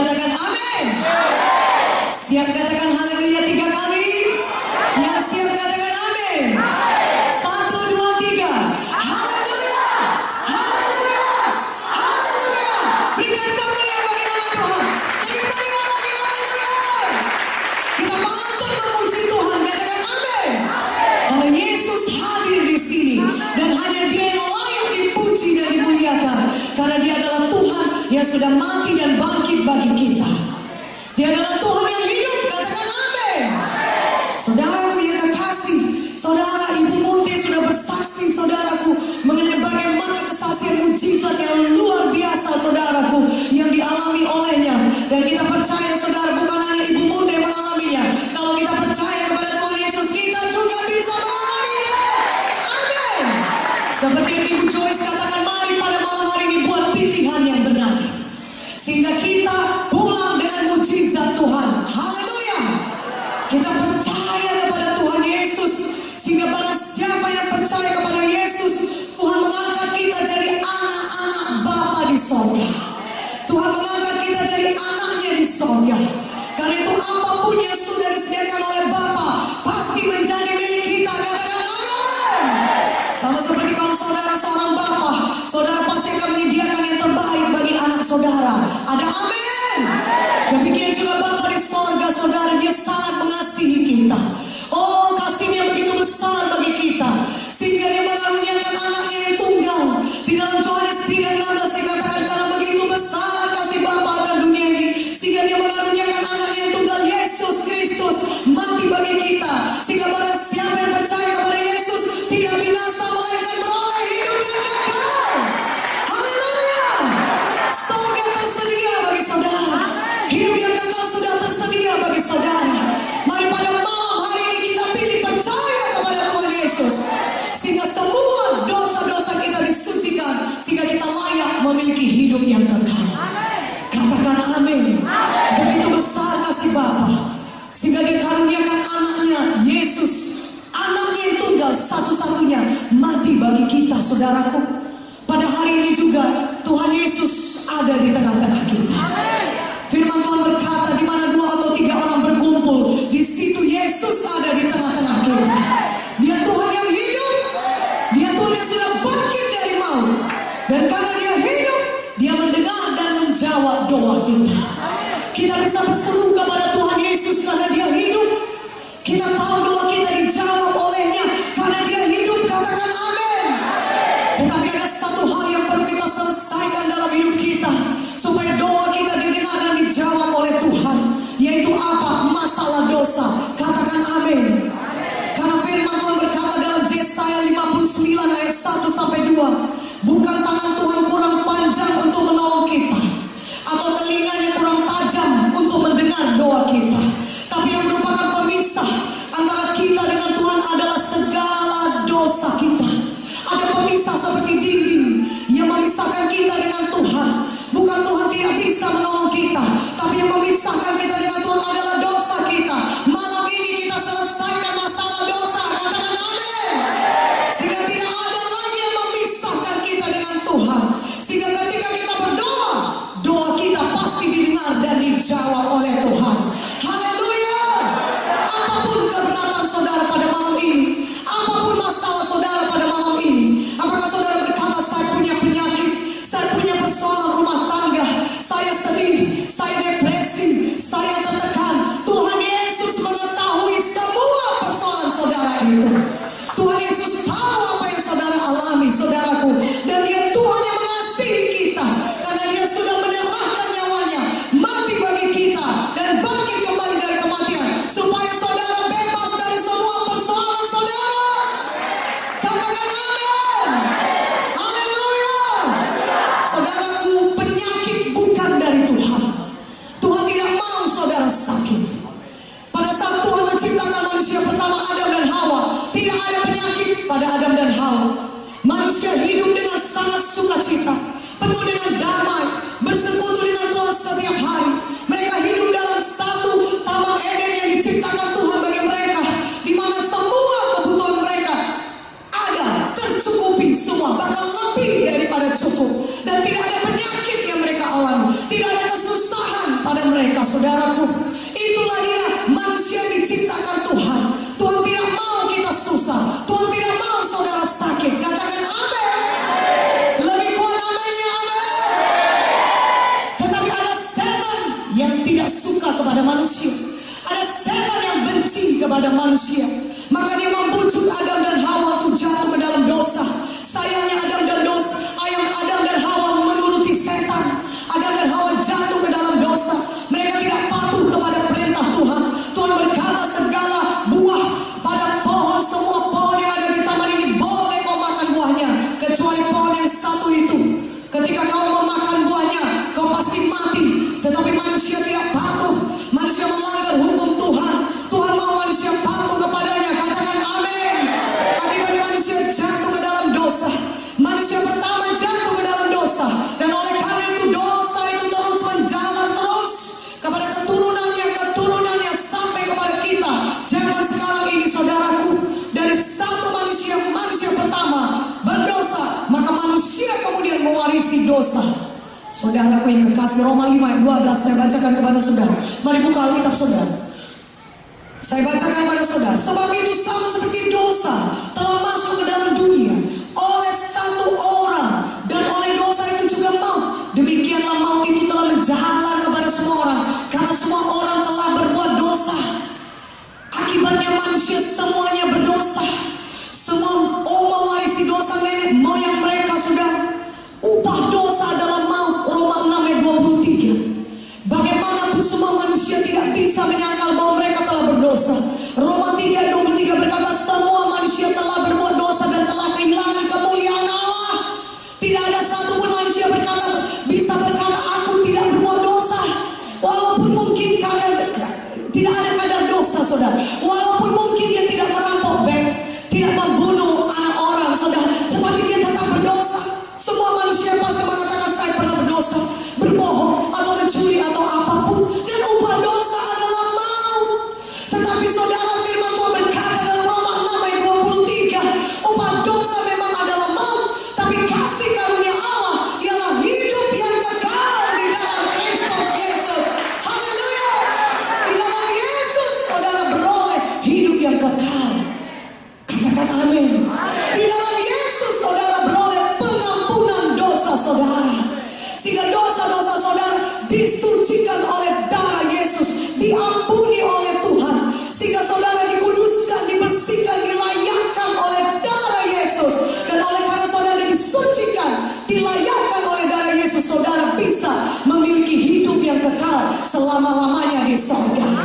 katakan amin. Siap katakan haleluya 3 kali. Yang siap katakan amin. 1, 2, 3. Haleluya, haleluya, haleluya. Berikan kemuliaan bagi nama Tuhan. Jadi berikan lagi haleluya. Kita patut memuji Tuhan, katakan amin. Karena Yesus hadir di sini dan hanya Dia yang layak dipuji dan dimuliakan. Karena Dia adalah Tuhan yang sudah mati dan bangkit bagi kita. Dia adalah Tuhan yang hidup, katakan amin. Saudaraku yang kekasih, saudara Ibu Munti sudah bersaksi saudaraku mengenai bagaimana kesaksian mujizat yang luar biasa saudaraku yang dialami olehnya. Dan kita percaya saudara, bukan hanya Ibu Munti yang mengalaminya. Kalau kita percaya kepada Tuhan Yesus, kita juga bisa mengalaminya. Amin. Seperti yang Ibu Joyce katakan, mari pada malam hari ini buat pilihan yang benar, sehingga kita pulang dengan mujizat Tuhan. Haleluya. Kita percaya kepada Tuhan Yesus, sehingga barang siapa yang percaya kepada Yesus, Tuhan mengangkat kita jadi anak-anak Bapa di sorga. Tuhan mengangkat kita jadi anaknya di sorga. Karena itu apapun yang sudah disediakan oleh Bapa pasti menjadi milik kita. Katakan amin. Sama seperti kalau saudara seorang Bapa, saudara pasti akan menyediakan yang terbaik bagi anak saudara. Ada amin. Demikian juga Bapa di sorga saudara, Dia sangat mengasihi kita. Oh, kasihnya begitu besar bagi kita, sehingga Dia mengaruniakan anaknya yang tunggal. Di dalam Yohanes 3:16 dikatakan, karena begitu besar kasih Bapa akan dunia ini, sehingga Dia mengaruniakan anaknya yang tunggal, Yesus Kristus, mati bagi kita, sehingga barang siapa yang percaya kepada Yesus tidak binasa melainkan beroleh hidup yang kekal. Haleluya. Surga tersedia bagi saudara. Hidup yang kekal sudah tersedia bagi saudara. Mari pada malam hari ini kita pilih percaya kepada Tuhan Yesus, sehingga semua dosa-dosa kita disucikan, sehingga kita layak memiliki hidup yang kekal. Katakan amin. Begitu besar kasih Bapa, sehingga Dia karuniakan anaknya Yesus, anaknya yang tunggal satu-satunya, mati bagi kita saudaraku. Pada hari ini juga Tuhan Yesus ada di tengah-tengah kita. Firman Tuhan berkata, di mana 2 atau 3 orang berkumpul, di situ Yesus ada di tengah-tengah kita. Dia Tuhan yang hidup, Dia Tuhan yang sudah bangkit dari maut, dan karena Dia hidup, Dia mendengar dan menjawab doa kita. Kita bisa berseru kepada Tuhan Yesus karena Dia hidup. Kita tahu doa kita dijawab olehnya karena Dia hidup. Katakan amin. Tetapi ada satu hal yang perlu kita selesaikan dalam hidup kita, supaya doa kita didengar dan dijawab oleh Tuhan, yaitu apa? Masalah dosa. Katakan amin. Karena firman Tuhan berkata dalam Yesaya 59 ayat 1-2, bukan tangan Tuhan kurang panjang untuk menolong kita, atau telinganya kurang tajam untuk mendengar doa kita, tapi yang merupakan pemisah antara kita dengan Tuhan adalah segala dosa kita. Ada pemisah seperti dinding yang memisahkan kita dengan Tuhan. Bukan Tuhan tidak bisa menolong kita, tapi yang memisahkan kita dengan Tuhan adalah dosa kita. Malam ini kita selesaikan masalah dosa. Katakan amin. Sehingga tidak ada lagi yang memisahkan kita dengan Tuhan. Sehingga ketika kita berdoa, doa kita pasti didengar dan dijawab oleh Tuhan. Haleluya. Apapun keberatan saudara pada malam ini, apapun manusia. Maka dia membujuk Adam dan Hawa untuk jatuh ke dalam dosa. Sayangnya Adam dan Hawa menuruti setan. Adam dan Hawa jatuh ke dalam dosa. Mereka tidak patuh kepada perintah Tuhan. Tuhan berkata segala buah pada pohon, semua pohon yang ada di taman ini boleh kau makan buahnya, kecuali pohon yang satu itu. Ketika kau memakan buahnya, kau pasti mati. Tetapi manusia tidak patuh. Manusia melanggar hukum Tuhan. Tuhan mau manusia patuh kepadanya. Katakan amin. Akibatnya manusia jatuh ke dalam dosa. Manusia pertama jatuh ke dalam dosa. Dan oleh karena itu dosa itu terus menjalar terus kepada keturunannya sampai kepada kita. Zaman sekarang ini saudaraku, dari satu manusia pertama berdosa, maka manusia kemudian mewarisi dosa. Saudaraku yang kekasih, Roma 5 ayat 12 saya bacakan kepada saudara. Mari buka Alkitab saudara. Saya bacakan kepada saudara. Sebab itu sama seperti dosa telah masuk ke dalam dunia oleh satu orang, dan oleh dosa itu juga maut. Demikianlah maut itu telah menjalar kepada semua orang, karena semua orang telah berbuat dosa. Akibatnya manusia semuanya berdosa. Semua mewarisi dosa nenek moyang mereka, saudara. Upah dosa adalah maut. Roma 6 ayat 23. Bagaimanapun semua manusia tidak bisa menyangkal bahwa mereka telah berdosa. Roma 3 ayat 23 berkata semua manusia telah berbuat dosa dan telah kehilangan kemuliaan Allah. Tidak ada satupun manusia bisa berkata aku tidak berbuat dosa. Walaupun mungkin tidak ada kadar dosa, saudara. Walaupun mungkin dia tidak merampok bank, tidak membunuh anak orang, saudara, tetapi dia tetap berdosa. Semua manusia pasti mengatakan saya pernah berdosa, berbohong atau mencuri atau apapun, dan upah dosa adalah maut. Tetapi saudara, firman Tuhan berkata dalam Roma 6 ayat 23, upah dosa memang adalah maut, tapi kasih karunia Allah ialah hidup yang kekal di dalam Kristus Yesus. Haleluya. Di dalam Yesus saudara beroleh hidup yang kekal. Katakan amin. Di dalam Yesus saudara beroleh pengampunan dosa saudara. Sehingga dosa-dosa saudara disucikan oleh darah Yesus, diampuni oleh Tuhan. Sehingga saudara dikuduskan, dibersihkan, dilayakkan oleh darah Yesus. Dan oleh karena saudara disucikan, dilayakkan oleh darah Yesus, saudara bisa memiliki hidup yang kekal selama-lamanya di sorga.